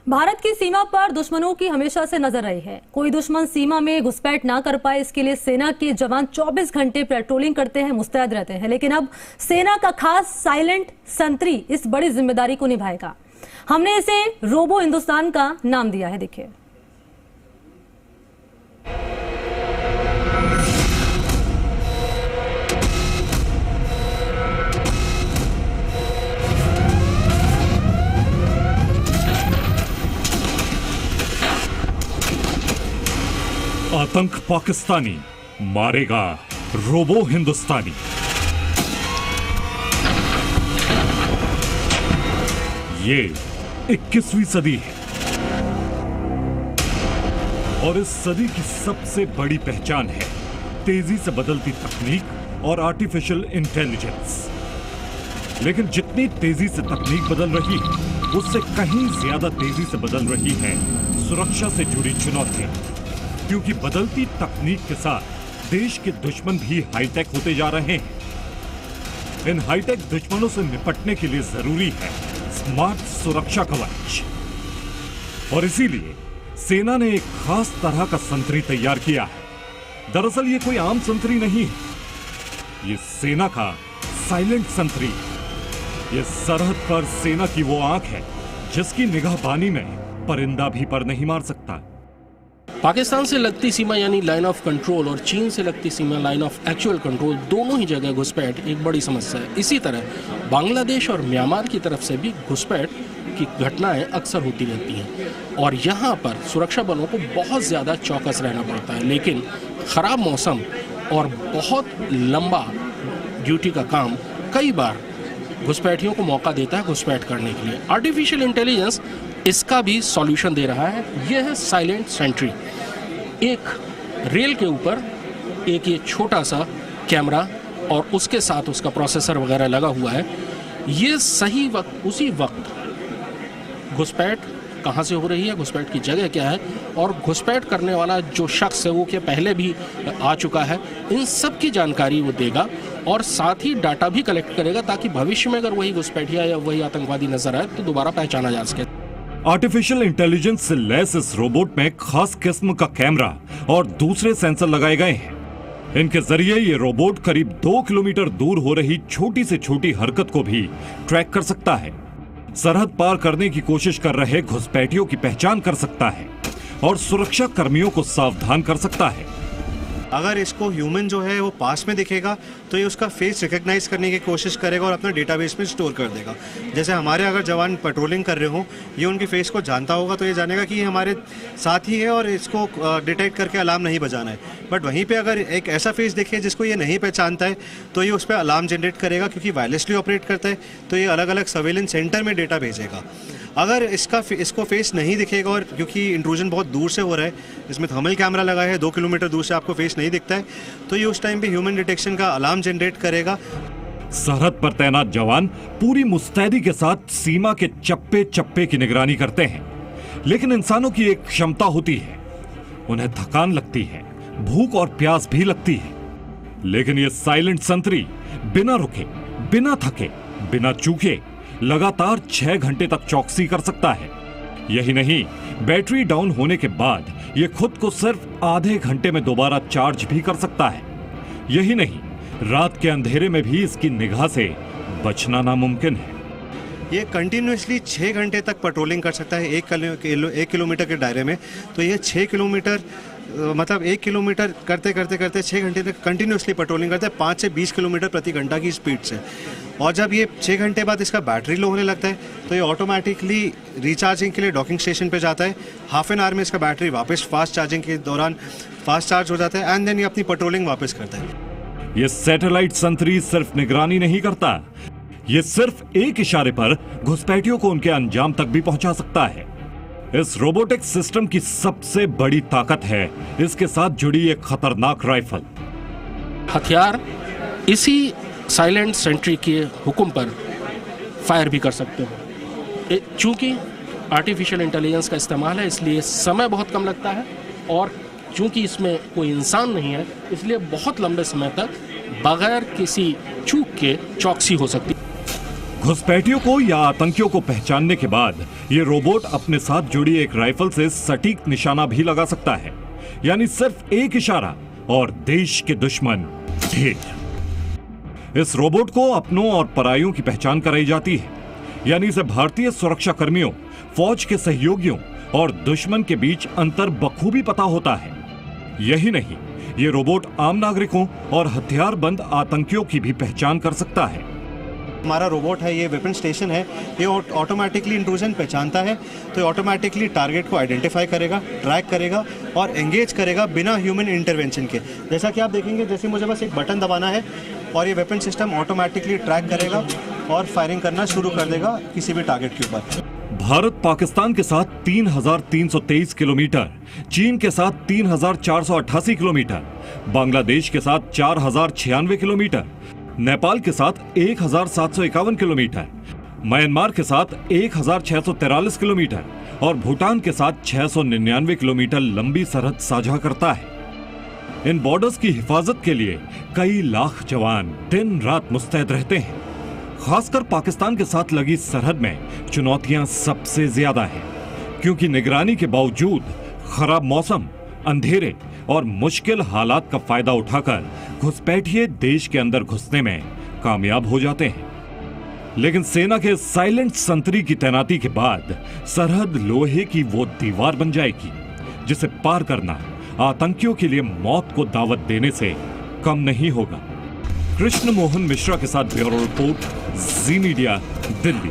भारत की सीमा पर दुश्मनों की हमेशा से नजर रही है। कोई दुश्मन सीमा में घुसपैठ ना कर पाए, इसके लिए सेना के जवान 24 घंटे पेट्रोलिंग करते हैं, मुस्तैद रहते हैं। लेकिन अब सेना का खास साइलेंट संतरी इस बड़ी जिम्मेदारी को निभाएगा। हमने इसे रोबो हिंदुस्तान का नाम दिया है। देखिए, आतंक पाकिस्तानी मारेगा रोबो हिंदुस्तानी। ये 21वीं सदी है और इस सदी की सबसे बड़ी पहचान है तेजी से बदलती तकनीक और आर्टिफिशियल इंटेलिजेंस। लेकिन जितनी तेजी से तकनीक बदल रही है, उससे कहीं ज्यादा तेजी से बदल रही है सुरक्षा से जुड़ी चुनौतियां। क्योंकि बदलती तकनीक के साथ देश के दुश्मन भी हाईटेक होते जा रहे हैं। इन हाईटेक दुश्मनों से निपटने के लिए जरूरी है स्मार्ट सुरक्षा कवच। और इसीलिए सेना ने एक खास तरह का संतरी तैयार किया है। दरअसल ये कोई आम संतरी नहीं है, ये सेना का साइलेंट संतरी। ये सरहद पर सेना की वो आंख है जिसकी निगाहबानी में परिंदा भी पर नहीं मार सकता। पाकिस्तान से लगती सीमा यानी लाइन ऑफ कंट्रोल और चीन से लगती सीमा लाइन ऑफ एक्चुअल कंट्रोल, दोनों ही जगह घुसपैठ एक बड़ी समस्या है। इसी तरह बांग्लादेश और म्यांमार की तरफ से भी घुसपैठ की घटनाएं अक्सर होती रहती हैं और यहाँ पर सुरक्षा बलों को बहुत ज़्यादा चौकस रहना पड़ता है। लेकिन ख़राब मौसम और बहुत लंबा ड्यूटी का काम कई बार घुसपैठियों को मौका देता है घुसपैठ करने के लिए। आर्टिफिशियल इंटेलिजेंस इसका भी सॉल्यूशन दे रहा है। यह है साइलेंट सेंट्री। एक रेल के ऊपर एक ये छोटा सा कैमरा और उसके साथ उसका प्रोसेसर वगैरह लगा हुआ है। ये सही वक्त उसी वक्त घुसपैठ कहाँ से हो रही है, घुसपैठ की जगह क्या है और घुसपैठ करने वाला जो शख्स है वो क्या पहले भी आ चुका है, इन सब की जानकारी वो देगा और साथ ही डाटा भी कलेक्ट करेगा ताकि भविष्य में अगर वही घुसपैठिया या वही आतंकवादी नजर आए तो दोबारा पहचाना जा सके। आर्टिफिशियल इंटेलिजेंस से लैस इस रोबोट में खास किस्म का कैमरा और दूसरे सेंसर लगाए गए हैं। इनके जरिए ये रोबोट करीब 2 किलोमीटर दूर हो रही छोटी से छोटी हरकत को भी ट्रैक कर सकता है। सरहद पार करने की कोशिश कर रहे घुसपैठियों की पहचान कर सकता है और सुरक्षा कर्मियों को सावधान कर सकता है। अगर इसको ह्यूमन जो है वो पास में दिखेगा तो ये उसका फेस रिकग्नाइज करने की कोशिश करेगा और अपना डेटाबेस में स्टोर कर देगा। जैसे हमारे अगर जवान पेट्रोलिंग कर रहे हो, ये उनके फेस को जानता होगा तो ये जानेगा कि ये हमारे साथ ही है और इसको डिटेक्ट करके अलार्म नहीं बजाना है। बट वहीं पे अगर एक ऐसा फेस देखे जिसको ये नहीं पहचानता है तो ये उस पर अलार्म जनरेट करेगा। क्योंकि वायरलेसली ऑपरेट करता है तो ये अलग अलग सर्वेलेंस सेंटर में डेटा भेजेगा। अगर इसको फेस नहीं दिखेगा और क्योंकि इंट्रूजन बहुत दूर से हो रहा है, इसमें थर्मल कैमरा लगा है, 2 किलोमीटर दूर से आपको फेस नहीं दिखता है, तो ये उस टाइम पे ह्यूमन डिटेक्शन का अलार्म जनरेट करेगा। सरहद पर तैनात जवान पूरी मुस्तैदी के साथ सीमा के चप्पे चप्पे की निगरानी करते हैं। लेकिन इंसानों की एक क्षमता होती है, उन्हें थकान लगती है, भूख और प्यास भी लगती है। लेकिन ये साइलेंट संतरी बिना रुके, बिना थके, बिना चूके लगातार 6 घंटे तक चौकसी कर सकता है। यही नहीं, बैटरी डाउन होने के बाद यह खुद को सिर्फ आधे घंटे में दोबारा चार्ज भी कर सकता है। यही नहीं, रात के अंधेरे में भी इसकी निगाह से बचना नामुमकिन है। ये कंटिन्यूसली 6 घंटे तक पेट्रोलिंग कर सकता है 1 किलोमीटर के दायरे में। तो ये 6 किलोमीटर मतलब 1 किलोमीटर करते करते करते 6 घंटे तक कंटिन्यूसली पेट्रोलिंग करता है 5 से 20 किलोमीटर प्रति घंटा की स्पीड से। और जब ये 6 घंटे बाद इसका बैटरी लो होने लगता है तो ये ऑटोमेटिकली रिचार्जिंग के लिए डॉकिंग स्टेशन पे जाता है। हाफ एन आवर में इसका बैटरी वापस फास्ट चार्जिंग के दौरान फास्ट चार्ज हो जाता है एंड देन ये अपनी पेट्रोलिंग वापस करता है। ये सैटेलाइट संतरी सिर्फ निगरानी नहीं करता, ये सिर्फ एक इशारे पर घुसपैठियों को उनके अंजाम तक भी पहुंचा सकता है। इस रोबोटिक सिस्टम की सबसे बड़ी ताकत है इसके साथ जुड़ी एक खतरनाक राइफल। हथियार इसी साइलेंट सेंट्री के हुक्म पर फायर भी कर सकते हो। चूंकि आर्टिफिशियल इंटेलिजेंस का इस्तेमाल है इसलिए समय बहुत कम लगता है और चूंकि इसमें कोई इंसान नहीं है इसलिए बहुत लंबे समय तक बगैर किसी चूक के चौकसी हो सकती है। घुसपैठियों को या आतंकियों को पहचानने के बाद ये रोबोट अपने साथ जुड़ी एक राइफल से सटीक निशाना भी लगा सकता है, यानी सिर्फ एक इशारा और देश के दुश्मन ढेर। इस रोबोट को अपनों और पराइयों की पहचान कराई जाती है, यानी इसे भारतीय सुरक्षा कर्मियों, फौज के सहयोगियों और दुश्मन के बीच अंतर बखूबी पता होता है। यही नहीं, ये रोबोट आम नागरिकों और हथियारबंद आतंकियों की भी पहचान कर सकता है। हमारा रोबोट है, ये वेपन स्टेशन है, ये ऑटोमेटिकली इंट्रूजन पहचानता है, तो ये ऑटोमेटिकली टारगेट को आइडेंटिफाई करेगा, ट्रैक करेगा और एंगेज करेगा बिना ह्यूमन इंटरवेंशन के। जैसा कि आप देखेंगे, जैसे मुझे बस एक बटन दबाना है और ये वेपन सिस्टम ऑटोमेटिकली ट्रैक करेगा और फायरिंग करना शुरू कर देगा किसी भी टारगेट के ऊपर। भारत पाकिस्तान के साथ 3,323 किलोमीटर, चीन के साथ 3,488 किलोमीटर, बांग्लादेश के साथ 4,096 किलोमीटर, नेपाल के साथ 1,751 किलोमीटर, म्यांमार के साथ 1,643 किलोमीटर और भूटान के साथ 699 किलोमीटर लंबी सरहद साझा करता है। इन बॉर्डर्स की हिफाजत के लिए कई लाख जवान दिन रात मुस्तैद रहते हैं। खासकर पाकिस्तान के साथ लगी सरहद में चुनौतियां सबसे ज्यादा हैं, क्योंकि निगरानी के बावजूद खराब मौसम, अंधेरे और मुश्किल हालात का फायदा उठाकर घुसपैठिए देश के अंदर घुसने में कामयाब हो जाते हैं। लेकिन सेना के साइलेंट संतरी की तैनाती के बाद सरहद लोहे की वो दीवार बन जाएगी जिसे पार करना आतंकियों के लिए मौत को दावत देने से कम नहीं होगा। कृष्ण मोहन मिश्रा के साथ ब्यूरो रिपोर्ट, जी मीडिया, दिल्ली।